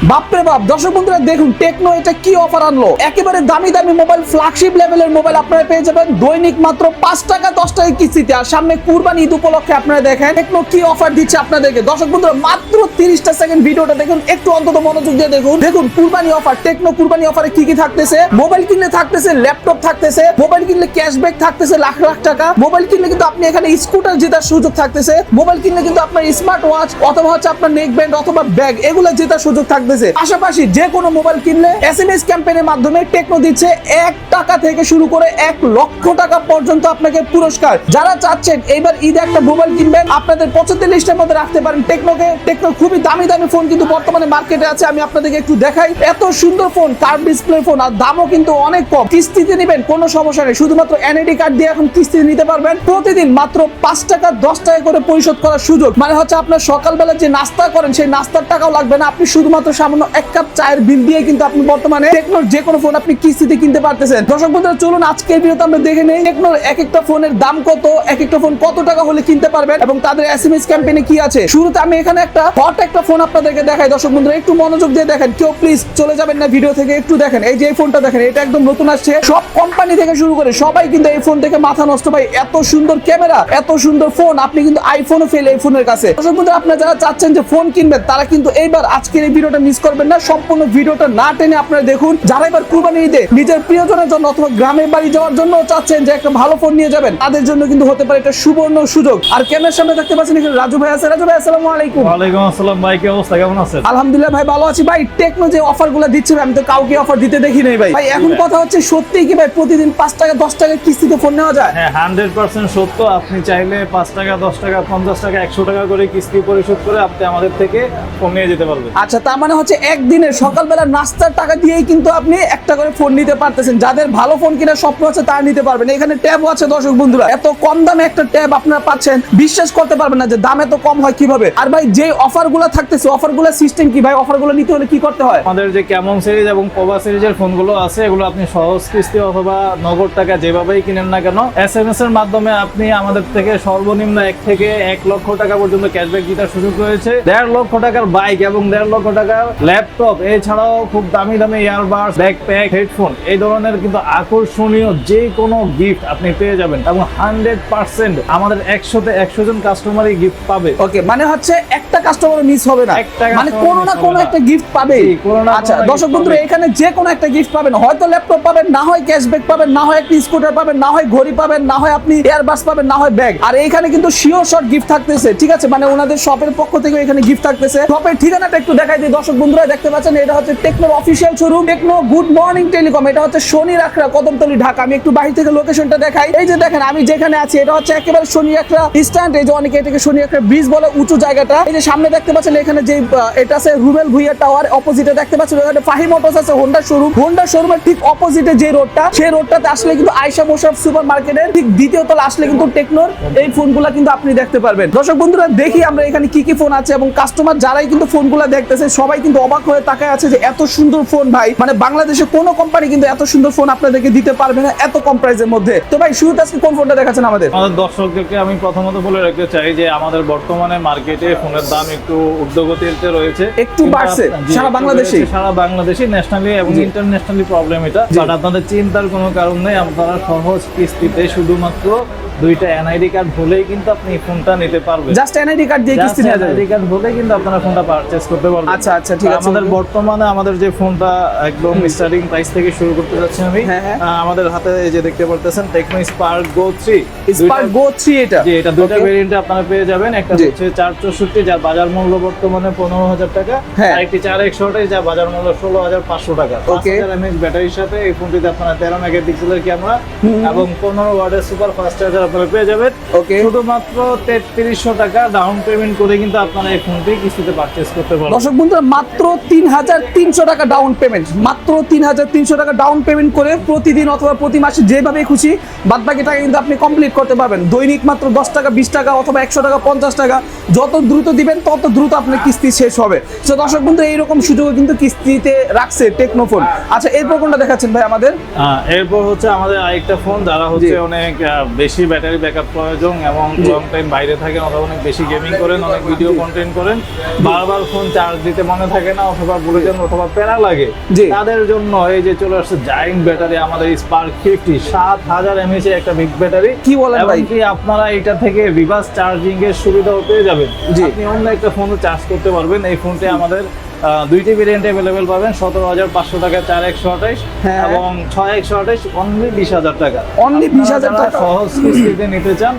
বাপরে বাপ, দর্শক বন্ধুরা দেখুন টেকনো এটা কি অফার আনলো। একেবারে দামি দামি মোবাইল, ফ্ল্যাগশিপ লেভেলের মোবাইল আপনারা পেয়ে যাবেন দৈনিক মাত্র 5 টাকা 10 টাকা কিস্তিতে। আর সামনে কুরবানি ঈদ উপলক্ষে আপনারা দেখেন টেকনো কি অফার দিচ্ছে আপনাদেরকে। দর্শক বন্ধুরা মাত্র 30টা সেকেন্ড ভিডিওটা দেখুন, একটু অন্তত মনোযোগ দিয়ে দেখুন। দেখুন কুরবানি অফার, টেকনো কুরবানি অফারে কি কি থাকতেছে। মোবাইল কিনলে থাকতেছে ল্যাপটপ থাকতেছে, মোবাইল কিনলে ক্যাশব্যাক থাকতেছে লাখ লাখ টাকা, মোবাইল কিনলে কিন্তু আপনি এখানে স্কুটার জেতার সুযোগ থাকতেছে, মোবাইল কিনলে কিন্তু আপনার স্মার্ট ওয়াচ অথবা হচ্ছে আপনার নেক ব্যান্ড অথবা ব্যাগ এগুলো জেতার সুযোগ থাকতেছে। পাশাপাশি যে কোনো মোবাইল কিনলে এসএমএস ক্যাম্পেইনের মাধ্যমে টেকনো দিচ্ছে 1 টাকা থেকে শুরু করে 1 লক্ষ টাকা পর্যন্ত আপনাকে পুরস্কার। যারা চাচ্ছেন এইবার ঈদে একটা মোবাইল কিনবেন, আপনাদের পছন্দের লিস্টের মধ্যে রাখতে পারেন টেকনোকে। টেকনো খুবই দামি দামি ফোন কিন্তু বর্তমানে মার্কেটে আছে, আমি আপনাদেরকে একটু দেখাই। এত সুন্দর ফোন, কার্ভ ডিসপ্লে ফোন, আর দামও কিন্তু অনেক কম। কিস্তিতে নেবেন কোনো সমস্যা নেই, শুধুমাত্র এনআইডি কার্ড দিয়ে এখন কিস্তিতে নিতে পারবেন। প্রতিদিন মাত্র 5 টাকা 10 টাকা করে পরিশোধ করার সুযোগ। মানে হচ্ছে আপনার সকালবেলা যে নাস্তা করেন সেই নাস্তার টাকাও লাগবে না, আপনি শুধুমাত্র সামান্য 1 কাপ চায়ের বিল দিয়ে কিন্তু আপনি বর্তমানে টেকনোর যে কোনো ফোন আপনি কিস্তিতে কিনতে পারতেছেন। দর্শক বন্ধুরা চলুন আজকের ভিডিওতে আমরা দেখে নেই টেকনোর এক একটা ফোনের দাম কত, এক একটা ফোন কত টাকা হলে কিনতে পারবেন এবং তাদের এসএমএস ক্যাম্পেইনে কি আছে। শুরুতে আমি এখানে একটা হট একটা ফোন আপনাদেরকে দেখাই। দর্শক বন্ধুরা একটু মনোযোগ দিয়ে দেখেন, কেউ প্লিজ চলে যাবেন না ভিডিও থেকে, একটু দেখেন। এই যে এই ফোনটা দেখেন, এটা একদম নতুন আসছে, সব কোম্পানি থেকে শুরু করে সবাই কিন্তু এই ফোন থেকে মাথা নষ্ট। ভাই এত সুন্দর ক্যামেরা, এত সুন্দর ফোন, আপনি কিন্তু আইফোনও ফেল এই ফোনের কাছে। দর্শক বন্ধুরা আপনারা যারা চাচ্ছেন যে ফোন কিনবেন তারা কিন্তু এইবার আজকের এই ভিডিওটা মিস করবেন না, সম্পূর্ণ ভিডিওটা না টেনে আপনারা দেখুন। যারা এবার কুরবানি ঈদে নিজের প্রিয়জনের জন্য অথবা গ্রামের বাড়ি যাওয়ার জন্য চাচ্ছেন যে একটা ভালো ফোন নিয়ে যাবেন, তাদের জন্য কিন্তু হতে পারে এটা সুবর্ণ সুযোগ। আর ক্যামেরার সামনে দেখতে পাচ্ছেন এখানে রাজু ভাই আছে। রাজু ভাই আসসালামু আলাইকুম। ওয়ালাইকুম আসসালাম ভাই, কি অবস্থা, কেমন আছেন? আলহামদুলিল্লাহ ভাই ভালো আছি। ভাই টেকনো যে অফারগুলো দিচ্ছে ভাই, আমি তো কাউকে অফার দিতে দেখি নাই ভাই। ভাই এখন কথা হচ্ছে সত্যি কি ভাই প্রতিদিন 5 টাকা 10 টাকা কিস্তিতে ফোন নেওয়া যায়? হ্যাঁ 100% সত্য। আপনি চাইলে 5 টাকা 10 টাকা 50 টাকা 100 টাকা করে কিস্তি পরিশোধ করে আপনি আমাদের থেকে ফোন নিয়ে যেতে পারবেন। আচ্ছা, তার মানে হচ্ছে একদিনের সকালবেলা নাস্তার টাকা দিয়েই কিন্তু আপনি একটা করে ফোন নিতে পারতেছেন। যাদের ভালো ফোন কেনার স্বপ্ন আছে তারা নিতে পারবেন। এখানে ট্যাবও আছে। দর্শক বন্ধুরা এত কম দামে একটা ট্যাব আপনারা পাচ্ছেন, বিশ্বাস করতে পারবেন না যে দাম এত কম হয় কিভাবে। আর ভাই যে অফারগুলো থাকতেছে, অফারগুলো সিস্টেম কি ভাই? অফারগুলো নিতে হলে কি করতে হয়? আমাদের যে ক্যামন সিরিজ এবং পোভা সিরিজের ফোনগুলো আছে এগুলো আপনি সহজ কিস্তি অথবা নগদ টাকা যেভাবেই কিনেন না কেন এসএমএস এর মাধ্যমে আপনি আমাদের থেকে সর্বনিম্ন 1 থেকে 1 লক্ষ টাকা পর্যন্ত ক্যাশব্যাক জেতার সুযোগ রয়েছে। 1.5 লক্ষ টাকার বাইক এবং 1.5 লক্ষ টাকার ল্যাপটপ, এছাড়াও খুব দামি দামি ইয়ারবাডস, ব্যাকপ্যাক, হেডফোন, এই ধরনের কিন্তু আকর্ষণীয় যে কোনো গিফট আপনি পেয়ে যাবেন এবং 100% আমাদের 100তে 100 জন কাস্টমারই গিফট পাবে। ওকে, মানে হচ্ছে একটা কাস্টমার মিস হবে না, মানে কোনো না কোনো একটা গিফট পাবে। আচ্ছা দর্শক বন্ধুরা এখানে যে কোনো একটা গিফট পাবেন, হয়তো ল্যাপটপ পাবেন, না হয় ক্যাশব্যাক পাবেন, না হয় একটা স্কুটার পাবেন, না হয় ঘড়ি পাবেন, না হয় আপনি এয়ারবাস পাবেন, না হয় ব্যাগ। আর এইখানে কিন্তু শিওর শর্ট গিফট থাকতেছে, ঠিক আছে? মানে ওনাদের শপের পক্ষ থেকে এখানে গিফট থাকতেছে। শপের ঠিকানাটা একটু দেখাই দিই। দর্শক বন্ধুরা দেখতে পাচ্ছেন এটা হচ্ছে টেকনোর official showroom, Tecno good morning telecom. এটা হচ্ছে শনি রাখরা, কদমতলী, ঢাকা। আমি একটু বাহির থেকে লোকেশনটা দেখাই। এই যে দেখেন আমি যেখানে আছি এটা হচ্ছে একেবারে শনি রাখরা স্ট্যান্ড। এই যে অনেকে এটাকে শনি রাখরা ব্রিজ বলে, উঁচু জায়গাটা। এই যে সামনে দেখতে পাচ্ছেন এখানে যে এটা আছে রুবেল ভুইয়া টাওয়ার, অপোজিটে দেখতে পাচ্ছেন ওখানে ফাহিম মোটরস আছে, হোন্ডা শোরুম। হোন্ডা শোরুমের ঠিক অপোজিটে যে রোডটা, সেই রোডটাতে আসলে কিন্তু আয়েশা মোশারফ সুপার মার্কেটের ঠিক দ্বিতীয় তলা আসলে কিন্তু টেকনোর এই ফোনগুলা কিন্তু আপনি দেখতে পারবেন। দর্শক বন্ধুরা দেখি আমরা এখানে কি কি ফোন আছে এবং কাস্টমার যারাই কিন্তু ফোনগুলা দেখতেছে সবাই কিন্তু অবাক হয়ে তাকায় আছে যে এত সুন্দর ফোন ভাই, মানে বাংলাদেশে কোনো কোম্পানি কিন্তু এত সুন্দর ফোন আপনাদেরকে দিতে পারবে না এত কম প্রাইসের মধ্যে। তো ভাই শুরুতে আজকে কোন ফোনটা দেখাচ্ছেন আমাদের? আমাদের দর্শকদেরকে আমি প্রথমত বলে রাখতে চাই যে আমাদের বর্তমানে মার্কেটে ফোনের দাম একটু ঊর্ধ্বগতিতে রয়েছে, একটু বাড়ছে সারা বাংলাদেশে, সারা বাংলাদেশে, ন্যাশনালি এবং ইন্টারন্যাশনালি প্রবলেম এটা। বাট আপনাদের চিন্তার কোনো কারণ নেই, আপনারা সহজ কিস্তিতে শুধুমাত্র 2টা এনআইডি কার্ড হলেই কিন্তু আপনি ফোনটা নিতে পারবেন। জাস্ট এনআইডি কার্ড দিয়ে কিস্তি নেওয়া যাবে। এনআইডি কার্ড হলেই কিন্তু আপনারা ফোনটা পারচেজ করতে পারবেন। আচ্ছা আচ্ছা ঠিক আছে। আমাদের বর্তমানে আমাদের যে ফোনটা একদম স্টার্টিং প্রাইস থেকে শুরু করতে যাচ্ছি আমি। আমাদের হাতে এই যে দেখতে পারতেছেন টেকনো স্পার্ক গো 3। স্পার্ক গো 3 এটা। জি, এটা দুটো ভেরিয়েন্টে আপনারা পেয়ে যাবেন। একটা হচ্ছে 464 যার বাজার মূল্য বর্তমানে 15,000 টাকা, আর একটি 461 যার বাজার মূল্য 16,500 টাকা। 5000 mAh ব্যাটারির সাথে এই ফোনটিতে আপনারা 13 মেগাপিক্সেলের ক্যামেরা এবং 15 ওয়াটের সুপার ফাস্ট চার্জার আপনারা পেয়ে যাবেন। শুধুমাত্র 3300 টাকা ডাউন পেমেন্ট করে কিন্তু আপনারা এই ফোনটি কিস্তিতে পারচেজ করতে পারবেন। দর্শক বন্ধুরা মাত্র 3300 টাকা ডাউন পেমেন্ট, মাত্র 3300 টাকা ডাউন পেমেন্ট করে প্রতিদিন অথবা প্রতি মাসে যেভাবে খুশি বাদবাকি টাকা কিন্তু আপনি কমপ্লিট করতে পারবেন। দৈনিক মাত্র 10 টাকা 20 টাকা অথবা 100 টাকা 50 টাকা যত দ্রুত দিবেন তত দ্রুত আপনার কিস্তি শেষ হবে। তো দর্শক বন্ধু এইরকম সুযোগ কিন্তু কিস্তিতে রাখছে টেকনো ফোন। আচ্ছা এরপর কোনটা দেখাচ্ছেন ভাই আমাদের? এরপর হচ্ছে আমাদের আরেকটা ফোন যারা হচ্ছে অনেক বেশি ব্যাটারি ব্যাকআপ প্রয়োজন এবং লং টাইম বাইরে থাকেন অথবা অনেক বেশি গেমিং করেন, অনেক ভিডিও কন্টেন্ট করেন, বারবার ফোন চার্জ দিতে মনে থাকে না অথবা ভুলে যান অথবা প্যারা লাগে, জি। তাদের জন্য এই যে চলে আসছে জায়ান্ট ব্যাটারি, আমাদের স্পার্ক 50 7000 mAh এর একটা বিগ ব্যাটারি। কি বলেন ভাই? কি আপনারা এটা থেকে রিভার্স চার্জিং এর সুবিধাও পেয়ে যাবেন। জি। আপনি অন্য একটা ফোনও চার্জ করতে পারবেন। এই ফোনটি আমাদের দুইটি ভেরিয়েন্ট অ্যাভেলেবেল পাবেন, 17,500 টাকা 4128 হ্যাঁ। এবং 6128 অনলি 20,000 টাকা। Only 20,000 আপনারা যারা টাকা? সহজ কিস্তিতে নিতে চান,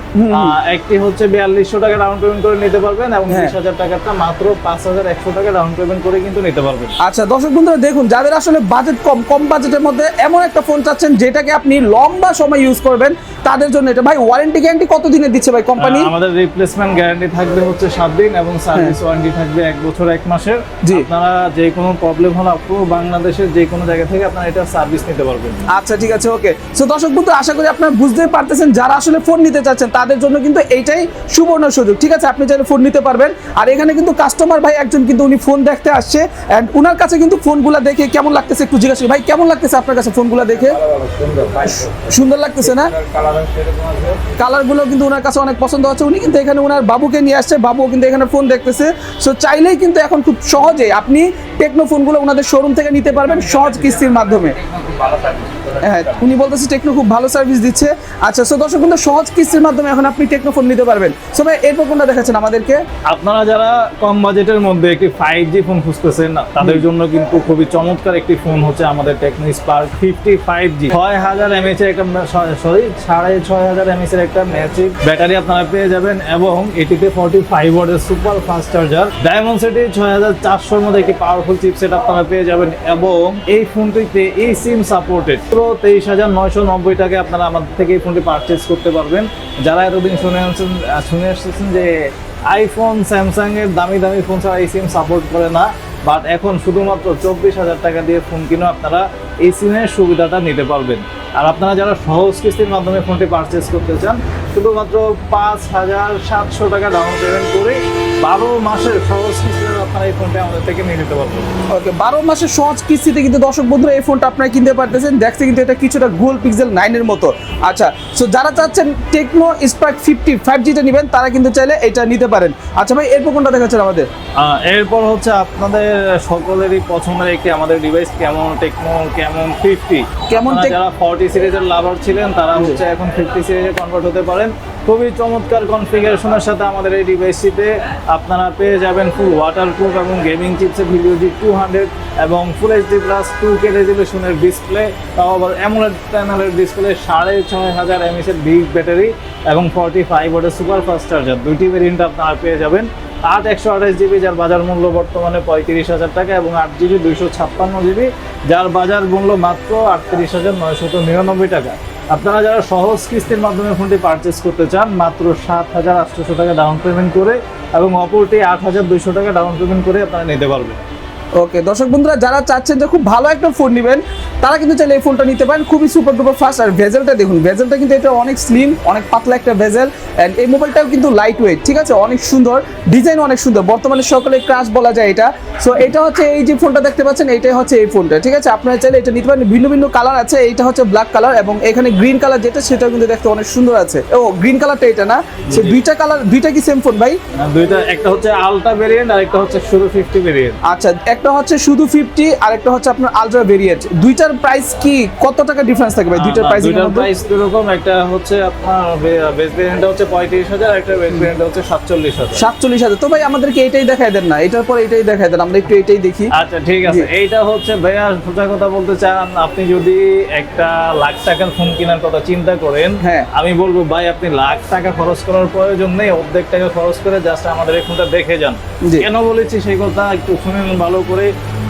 একটি হচ্ছে 4200 টাকা ডাউন পেমেন্ট করে নিতে পারবেন এবং হ্যাঁ। 20,000 টাকাটা মাত্র 5100 টাকা ডাউন পেমেন্ট করে কিন্তু নিতে পারবেন। আচ্ছা দর্শক বন্ধুরা দেখুন, যাদের আসলে বাজেট কম বাজেটের মধ্যে এমন একটা ফোন চাচ্ছেন যেটাকে আপনি লম্বা সময় ইউজ করবেন, তাদের জন্য এটা। ভাই ওয়ারেন্টি গ্যারান্টি কত দিনের দিচ্ছে ভাই কোম্পানি? আমাদের রিপ্লেসমেন্ট গ্যারান্টি থাকবে হচ্ছে 7 দিন এবং সার্ভিস ওয়ারেন্টি থাকবে 1 বছর 1 মাসের। জি। আপনারা যে কোনো প্রবলেম হলে পুরো বাংলাদেশের যে কোনো জায়গা থেকে আপনারা এটা সার্ভিস নিতে পারবেন। আচ্ছা ঠিক আছে, ওকে। সো দর্শক বন্ধু আশা করি আপনারা বুঝতেই পারতেছেন, যারা আসলে ফোন নিতে চাচ্ছেন তাদের জন্য কিন্তু এইটাই সুবর্ণ সুযোগ। ঠিক আছে, আপনি চাইলে ফোন নিতে পারবেন। আর এখানে কিন্তু কাস্টমার ভাই একজন কিন্তু উনি ফোন দেখতে আসছে, এন্ড উনার কাছে কিন্তু ফোনগুলো দেখে কেমন লাগতেছে একটু জিজ্ঞাসা করি। ভাই কেমন লাগতেছে আপনার কাছে ফোনগুলো দেখে? সুন্দর লাগতেছে না? কালারগুলো কিন্তু ওনার কাছে অনেক পছন্দ হচ্ছে। উনি কিন্তু এখানে ওনার বাবুকে নিয়ে আসছে, বাবুও কিন্তু এখানে ফোন দেখতেছে। সো চাইলেই কিন্তু এখন খুব সহজে আপনি টেকনো ফোনগুলো ওনাদের শোরুম থেকে নিতে পারবেন সহজ কিস্তির মাধ্যমে। হ্যাঁ, উনি বলতেছে টেকনো খুব ভালো সার্ভিস দিচ্ছে। আচ্ছা, সো দর্শক কিন্তু সহজ কিস্তির মাধ্যমে এখন আপনি টেকনো ফোন নিতে পারবেন। সো ভাই এরপর কোনটা দেখাচ্ছেন আমাদেরকে? আপনারা যারা কম বাজেটের মধ্যে একটি 5G ফোন খুঁজতেছেন না, তাদের জন্য কিন্তু খুবই চমৎকার একটি ফোন হচ্ছে আমাদের টেকনো স্পার্ক 50 5G। 6000 mAh এর একটা 6500 mAh এর একটা ম্যাসিভ ব্যাটারি আপনারা পেয়ে যাবেন এবং এটিতে 45 ওয়াটের super fast charger, diamond city 6400 এর মধ্যে একটি পাওয়ারফুল চিপসেট আপনারা পেয়ে যাবেন এবং এই ফোনটিতে এই সিম সাপোর্টেড। 23,990 টাকায় আপনারা আমাদের থেকে এই ফোনটি পারচেজ করতে পারবেন। যারা এতদিন শুনে আসছেন যে আইফোন স্যামসাং এর দামি ফোন ছাড়া এই সিম সাপোর্ট করে না, বাট এখন শুধুমাত্র 24,000 টাকা দিয়ে ফোন কিনে আপনারা এই সিমের সুবিধাটা নিতে পারবেন। আর আপনারা যারা সহজ কিস্তির মাধ্যমে ফোনটি পারচেজ করতে চান, শুধুমাত্র 5,700 টাকা ডাউন পেমেন্ট করে 12 মাসের সহজ কিস্তিতে আপনারা এই ফোনটা আমাদের থেকে নিয়ে নিতে পারবেন। ওকে, 12 মাসের সহজ কিস্তিতে কিন্তু দর্শক বন্ধুরা এই ফোনটা আপনারা কিনতে পারতেছেন। দেখতে কিন্তু এটা কিছুটা গুগল পিক্সেল 9 এর মতো। আচ্ছা, সো যারা চাচ্ছেন টেকনো স্পার্ক 50 5G টা নেবেন, তারা কিন্তু চাইলে এটা নিতে পারেন। আচ্ছা ভাই এরপর কোনটা দেখাচ্ছেন আমাদের? এরপর হচ্ছে আপনাদের সকলেরই পছন্দের একটি আমাদের ডিভাইস টেকনো ক্যামন 50। যারা 40 সিরিজের লাভার ছিলেন তারা হচ্ছে এখন 50 সিরিজে কনভার্ট হতে পারেন। খুবই চমৎকার কনফিগারেশনের সাথে আমাদের এই ডিভাইসটিতে আপনারা পেয়ে যাবেন ফুল ওয়াটারপ্রুফ এবং গেমিং চিপসেট ভিডিওজি 200 এবং ফুল এইচডি প্লাস 2K রেজুলেশনের ডিসপ্লে, তাও আবার অ্যামোলেড প্যানেলের ডিসপ্লে, 6500 mAh এর বিগ ব্যাটারি এবং 45 ওয়াটের সুপার ফাস্ট চার্জার। দুইটি ভেরিয়েন্ট আপনারা পেয়ে যাবেন। 128GB যার বাজার মূল্য বর্তমানে 35,000 টাকা এবং 8GB 256GB যার বাজার মূল্য মাত্র 38,999 টাকা। আপনারা যারা সহজ কিস্তির মাধ্যমে ফোনটি পারচেস করতে চান, মাত্র 7,800 টাকা ডাউন পেমেন্ট করে এবং অপরটি 8,200 টাকা ডাউন পেমেন্ট করে আপনারা নিতে পারবেন। ওকে দর্শক বন্ধুরা, যারা চাচ্ছেন যে খুব ভালো একটা ফোন নেবেন, তারা কিন্তু চাইলে এই ফোনটা নিতে পারেন। খুবই সুপার ডুপার ফাস্ট। আর ভেজেলটা দেখুন, ভেজেলটা কিন্তু এটা অনেক স্লিম, অনেক পাতলা একটা ভেজেল। অ্যান্ড এই মোবাইলটাও কিন্তু লাইট ওয়েট, ঠিক আছে, অনেক সুন্দর, ডিজাইন অনেক সুন্দর, বর্তমানে সকলে ক্রাশ বলা যায় এটা। সো এটা হচ্ছে এই যে ফোনটা দেখতে পাচ্ছেন, এইটাই হচ্ছে এই ফোনটা, ঠিক আছে। আপনারা চাইলে এটা নিতে পারেন। ভিন্ন ভিন্ন কালার আছে, এইটা হচ্ছে ব্ল্যাক কালার এবং এখানে গ্রিন কালার যেটা, সেটাও কিন্তু দেখতে অনেক সুন্দর আছে। ও গ্রিন কালারটা এটা না, সে দুইটা কালার, দুইটা কি সেম ফোন ভাই? দুইটা, একটা হচ্ছে আলট্রা ভেরিয়েন্ট আর একটা হচ্ছে শুধু 50 ভেরিয়েন্ট। আচ্ছা, একটা হচ্ছে শুধু 50 আর একটা হচ্ছে আপনার আলট্রা ভেরিয়েন্ট। দুইটার প্রাইস কি কত টাকা ডিফারেন্স থাকবে ভাই দুইটার প্রাইস? দুইটার প্রাইস দুরকম। একটা হচ্ছে আপনার বেস ভেরিয়েন্টটা হচ্ছে 35,000 আর একটা বেস ভেরিয়েন্ট হচ্ছে 47,000। 47,000। তো ভাই আমাদেরকে এইটাই দেখাই দেন না, এটার পর এটাই দেখাই দেন, আমরা একটু এটাই দেখি। আচ্ছা ঠিক আছে, এইটা হচ্ছে ভাইয়া সোজা কথা বলতে চান, আপনি যদি একটা লাখ টাকার ফোন কেনার কথা চিন্তা করেন, হ্যাঁ, আমি বলবো ভাই আপনি লাখ টাকা খরচ করার প্রয়োজন নেই, অর্ধেক টাকা খরচ করে জাস্ট আমাদের এই ফোনটা দেখে যান। কেন বলেছি সেই কথা একটু শুনে নিন ভালো করে।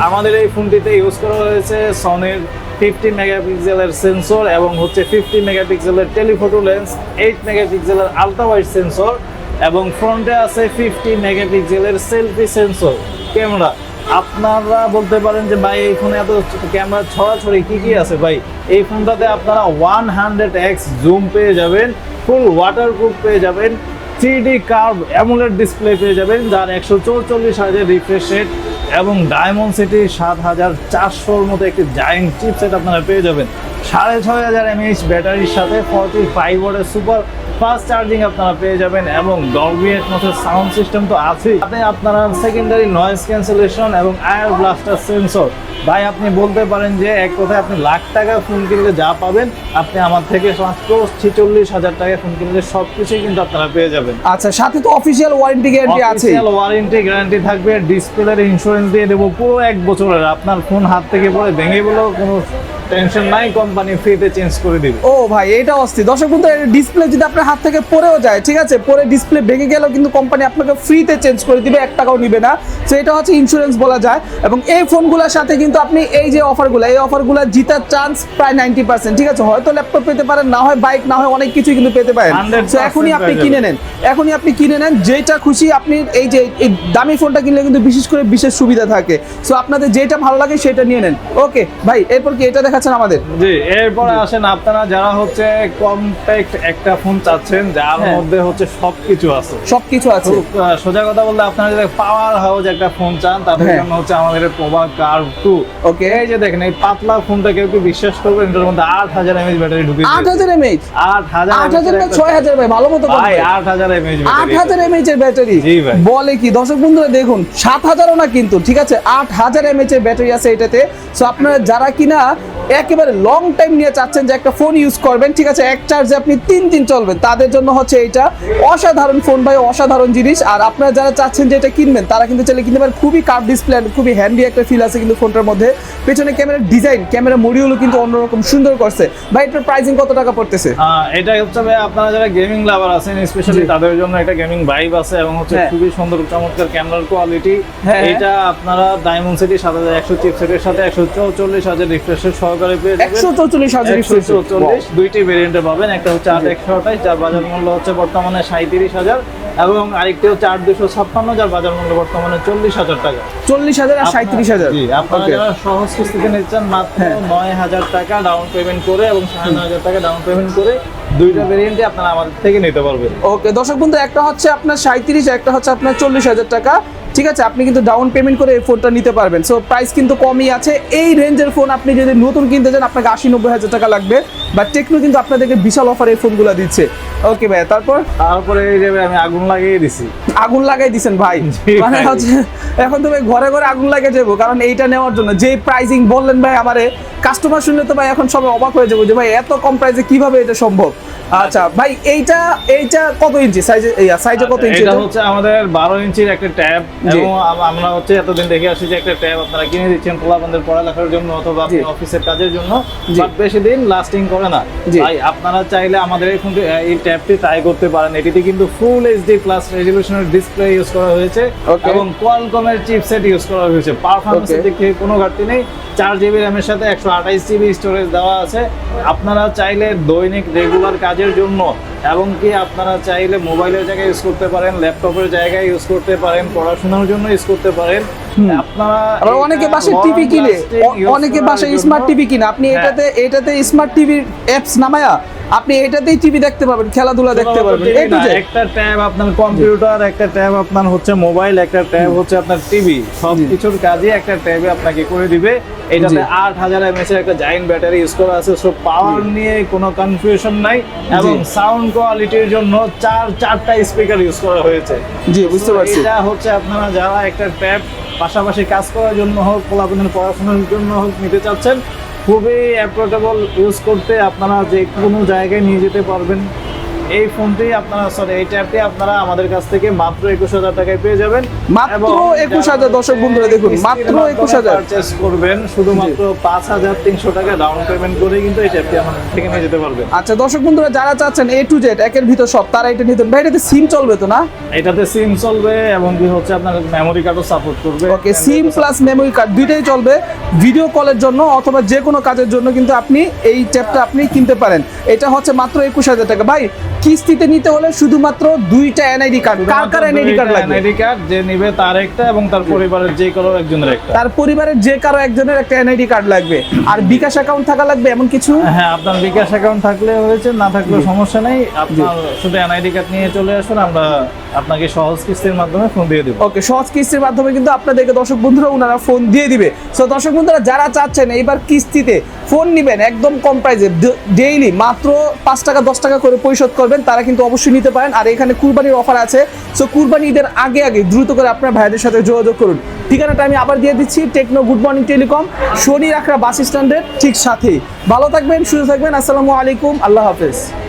আমাদের এই ফোনটিতে ইউজ করা হয়েছে সনির 50 মেগাপিক্সেলের সেন্সর এবং হচ্ছে 50 মেগাপিক্সেলের টেলিফটো লেন্স, 8 মেগাপিক্সেলের আলট্রা ওয়াইড সেন্সর এবং ফ্রন্টে আছে 50 মেগাপিক্সেলের সেলফি সেন্সর ক্যামেরা। আপনারা বলতে পারেন যে ভাই এই ফোনে এত ক্যামেরা ছড়াছড়ি কি আছে? ভাই এই ফোনটাতে আপনারা 100x জুম পেয়ে যাবেন, ফুল ওয়াটারপ্রুফ পেয়ে যাবেন, 3D কার্ভ অ্যামোলেড ডিসপ্লে পেয়ে যাবেন যার 144Hz রিফ্রেশ রেট এবং ডায়মন্ড সিটি 7400 মতো একটি জায়ান্ট চিপসেট আপনারা পেয়ে যাবেন। 6500 mAh ব্যাটারির সাথে 45 ওয়াটের সুপার ফাস্ট চার্জিং আপনারা পেয়ে যাবেন এবং ডলবি অ্যাটমসের সাউন্ড সিস্টেম তো আছেই, সাথে আপনারা সেকেন্ডারি নয়েজ ক্যান্সেলেশন এবং আয়ার ব্লাস্টার সেন্সর। ভাই আপনি বলতে পারেন যে এক কথায় আপনি লাখ টাকা ফোন কিনলে যা পাবেন আপনি আমার থেকে মাত্র 46,000 টাকায় ফোন কিনলে সবকিছুই কিন্তু আপনারা পেয়ে যাবেন। আচ্ছা, সাথে তো অফিসিয়াল ওয়ারেন্টি গ্যারান্টি আছে। অফিসিয়াল ওয়ারেন্টি গ্যারান্টি থাকবে, ডিসপ্লের ইন্স্যুরেন্স দিয়ে দেবো পুরো 1 বছরের। আপনার ফোন হাত থেকে পড়ে ভেঙে গেলেও কোনো টেনশন নাই, কোম্পানি ফ্রিতে চেঞ্জ করে দিবে। ও ভাই, এটা অস্থির। দর্শক বন্ধু, ডিসপ্লে যদি আপনার হাত থেকে পড়েও যায়, ঠিক আছে, পরে ডিসপ্লে ভেঙে গেলেও কিন্তু কোম্পানি আপনাকে ফ্রিতে চেঞ্জ করে দিবে, 1 টাকাও নিবে না। তো এটা হচ্ছে ইন্স্যুরেন্স বলা যায়। এবং এই ফোনগুলোর সাথে কিন্তু আপনি এই যে অফারগুলো, এই অফারগুলো জিতার চান্স প্রায় 90%, ঠিক আছে। হয়তো ল্যাপটপ পেতে পারেন, না হয় বাইক, না হয় অনেক কিছুই কিন্তু পেতে পারেন। 100% তো এখনই আপনি কিনে নেন, এখনই আপনি কিনে নেন, যেটা খুশি। আপনি এই যে এই দামি ফোনটা কিনলে কিন্তু বিশেষ করে বিশেষ সুবিধা থাকে। সো আপনাদের যেটা ভালো লাগে সেটা নিয়ে নেন। ওকে ভাই, এরপর কি এটা দেখাচ্ছেন আমাদের? জি, এরপরে আসেন আপনারা যারা হচ্ছে কম্প্যাক্ট একটা ফোন চাচ্ছেন যার মধ্যে হচ্ছে সবকিছু আছে। সবকিছু আছে। সোজা কথা বলতে আপনারা যদি পাওয়ার হাউস একটা ফোন চান তাদের জন্য হচ্ছে আমাদের প্রভা কার্ভ 2। ওকে, এই যে দেখেন এই পাতলা ফোনটা কেউ কি বিশ্বাস করবেন, এটার মধ্যে 8000 mAh ব্যাটারি ঢুকিয়ে 8000 mAh, 8000 না 6000 ভাই, ভালো মতো ভাই 8000 mAh 8000 mAh এর ব্যাটারি। জি ভাই, বলে কি দর্শক বন্ধুরা, দেখুন 7000ও না কিন্তু, ঠিক আছে, 8000 mAh এর ব্যাটারি আছে এটাতে। সো আপনারা যারা কিনা একেবারে লং টাইম নিয়ে চাচ্ছেন যে একটা ফোন ইউজ করবেন, ঠিক আছে, এক চার্জে আপনি 3 দিন চলবেন, তাদের জন্য হচ্ছে এটা অসাধারণ ফোন ভাই, অসাধারণ জিনিস। আর আপনারা যারা চাচ্ছেন যে এটা কিনবেন তারা কিন্তু চাইলে কিনতে পারেন। খুবই কার্ভ ডিসপ্লে, খুবই হ্যান্ডি একটা ফিল আছে কিন্তু ফোনটার মধ্যে। পেছনে ক্যামেরার ডিজাইন, ক্যামেরা মডিউলও কিন্তু অন্যরকম সুন্দর করছে। ভাই এটার প্রাইসিং কত টাকা পড়তেছে? এটা হচ্ছে ভাই আপনারা যারা গেমিং লাভার আছেন স্পেশালি তাদের জন্য একটা গেমিং ভাইব আছে এবং হচ্ছে খুবই সুন্দর চমৎকার ক্যামেরার কোয়ালিটি। এটা আপনারা ডায়মন্ড সিটি 7100 চিপসেটের সাথে 144,000 রিফ্রেশের সহকারে পেয়ে যাবেন। 144,000 রিফ্রেশ, 144 দুইটি ভেরিয়েন্টে পাবেন, একটা হচ্ছে 8128 যার বাজার মূল্য হচ্ছে বর্তমানে 37,000 এবং আরেকটি হচ্ছে 8256 যার বাজার মূল্য বর্তমানে 40,000 টাকা। 40,000 আর 37,000। জি, আপনারা যারা সহজ কিস্তিতে নিচ্ছেন মাত্র 9,000 টাকা ডাউন পেমেন্ট করে এবং 9,500 টাকা ডাউন পেমেন্ট করে দুইটা ভেরিয়েন্টে আপনারা আমাদের থেকে নিতে পারবেন। ওকে দর্শক বন্ধু, একটা হচ্ছে আপনার 37, একটা হচ্ছে আপনার 40,000 টাকা, ঠিক আছে। আপনি কিন্তু ডাউন পেমেন্ট করে এই ফোনটা নিতে পারবেন। সো প্রাইস কিন্তু কমই আছে। এই রেঞ্জের ফোন আপনি যদি নতুন কিনতে চান আপনাকে 80-90 টাকা লাগবে। বাট টেকনো কিন্তু আপনাদেরকে বিশাল অফার এই ফোনগুলো দিচ্ছে। ওকে ভাই, তারপরে এই যে আমি আগুন লাগিয়ে দিছি। আগুন লাগাই দিছেন ভাই, মানে হচ্ছে এখন তো ভাই ঘরে ঘরে আগুন লাগিয়ে যাবো, কারণ এইটা নেওয়ার জন্য যে প্রাইসিং বললেন ভাই, আমারে কাস্টমার শুনলে তো ভাই এখন সবাই অবাক হয়ে যাবো যে ভাই এত কম প্রাইসে কিভাবে এটা সম্ভব। আচ্ছা ভাই, এইটা কত ইঞ্চি সাইজে কত ইঞ্চি? এটা হচ্ছে আমাদের 12 ইঞ্চির একটা ট্যাব এবং আমরা হচ্ছে এতদিন দেখে আসছি যে একটা ট্যাব আপনারা কিনে দিচ্ছেন পোলাপানদের পড়ালেখার জন্য অথবা আপনি অফিসের কাজের জন্য, বাট বেশি দিন লাস্টিং করে না। ভাই আপনারা চাইলে আমাদের এই ট্যাবটি ট্রাই করতে পারেন। এটিতে কিন্তু ফুল এইচডি প্লাস রেজোলিউশনের ডিসপ্লে ইউজ করা হয়েছে এবং কোয়ালকমের চিপসেট ইউজ করা হয়েছে। পারফরম্যান্সের দিক থেকে কোনো ঘাটতি নেই। 4GB র্যামের সাথে 128GB স্টোরেজ দেওয়া আছে। আপনারা চাইলে দৈনিক রেগুলার কাজের জন্য এবং কি আপনারা চাইলে মোবাইলের জায়গায় ইউজ করতে পারেন, ল্যাপটপের জায়গায় ইউজ করতে পারেন, পড়াশোনার জন্য ইউজ করতে পারেন। আপনারা অনেকে বাসায় টিভি কিনে, অনেকে বাসায় স্মার্ট টিভি কিনে, আপনি এটাতে স্মার্ট টিভির অ্যাপস নামায়া আপনি এটাতেই টিভি দেখতে পাবেন, খেলাধুলা দেখতে পারবেন। একটা ট্যাব আপনার কম্পিউটার, একটা ট্যাব আপনার হচ্ছে মোবাইল, একটা ট্যাব হচ্ছে আপনার টিভি, সবকিছুর কাজে একটা ট্যাবে আপনাকে করে দিবে। এটাতে 8000 mAh এর একটা জায়ান্ট ব্যাটারি ইউজ করা আছে। সো পাওয়ার নিয়ে কোনো কনফিউশন নাই এবং সাউন্ড কোয়ালিটির জন্য চারটা স্পিকার ইউজ করা হয়েছে। জি, বুঝতে পারছি। এটা হচ্ছে আপনারা যারা একটা ট্যাব পাশাপাশি কাজ করার জন্য হোক, পড়াশোনার জন্য হোক নিতে চাচ্ছেন, খুবই অ্যাফোর্ডেবল ইউজ করতে, আপনারা যে কোনো জায়গায় নিয়ে যেতে পারবেন। এই ফোনটি আপনারা এই ট্যাবটি আপনারা আমাদের কাছ থেকে মাত্র 21,000 টাকায় পেয়ে যাবেন। মাত্র 21,000 দর্শক বন্ধুরা দেখুন, মাত্র 21,000 পারচেজ করবেন, শুধুমাত্র 5,300 টাকা ডাউন পেমেন্ট করে কিন্তু এই ট্যাবটি আমাদের থেকে নিয়ে যেতে পারবেন। আচ্ছা দর্শক বন্ধুরা যারা চাচ্ছেন A to Z একের ভিতর সব, তারা এটা নিতেন ভাই। এটাতে সিম চলবে তো না? এটাতে সিম চলবে এবং কি হচ্ছে আপনার মেমরি কার্ডও সাপোর্ট করবে। ওকে, সিম প্লাস মেমরি কার্ড দুইটাই চলবে। ভিডিও কলের জন্য অথবা যে কোনো কাজের জন্য কিন্তু আপনি এই ট্যাবটা আপনি কিনতে পারেন। এটা হচ্ছে মাত্র 21,000 টাকা। ভাই কিস্তিতে নিতে হলে শুধুমাত্র দুইটা এনআইডি কার্ড। কার এনআইডি কার্ড লাগবে? এনআইডি কার্ড যে নেবে তার একটা এবং তার পরিবারের যে কারো একজনের একটা। তার পরিবারের যে কারো একজনের একটা এনআইডি কার্ড লাগবে। আর বিকাশ অ্যাকাউন্ট থাকা লাগবে এমন কিছু? হ্যাঁ, আপনার বিকাশ অ্যাকাউন্ট থাকলে হয়েছে, না থাকলেও সমস্যা নেই। আপনার শুধু এনআইডি কার্ড নিয়ে চলে আসুন, আমরা আপনাকে সহজ কিস্তির মাধ্যমে ফোন দিয়ে দেব। ওকে, সহজ কিস্তির মাধ্যমে কিন্তু আপনাদেরকে দর্শক বন্ধুরা ওনারা ফোন দিয়ে দিবে। সো দর্শক বন্ধুরা যারা চাচ্ছেন এইবার কিস্তিতে ফোন নেবেন একদম কম প্রাইসে, ডেইলি মাত্র 5 টাকা 10 টাকা করে পরিশোধ করবেন, করবেন তারা কিন্তু অবশ্যই নিতে পারেন। আর এখানে কুরবানির অফার আছে, সো কুরবানি ঈদের আগে আগে দ্রুত করে আপনার ভাইদের সাথে যোগাযোগ করুন। ঠিকানাটা আমি আবার দিয়ে দিচ্ছি, টেকনো গুড মর্নিং টেলিকম, শনি রাখরা বাস স্ট্যান্ডের ঠিক সাথেই। ভালো থাকবেন, সুস্থ থাকবেন, আসসালামু আলাইকুম, আল্লাহ হাফেজ।